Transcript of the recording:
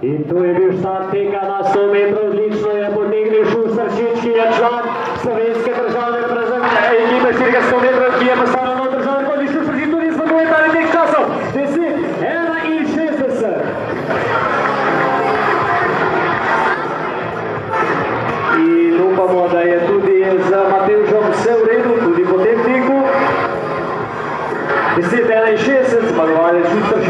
In tu je bil štart teka na 100 metrov, odlično je potegnil Šuštaršič, ki je član slovenske državne ekipe 400 metrov, ki je postavil nov državni rekord. Šuštaršič tudi zmaguje ta teh časov. 10:61. In upamo, da je tudi z Matevžom vse v redu, tudi po tem teku. 10:61, zmagovalec Šuštaršič.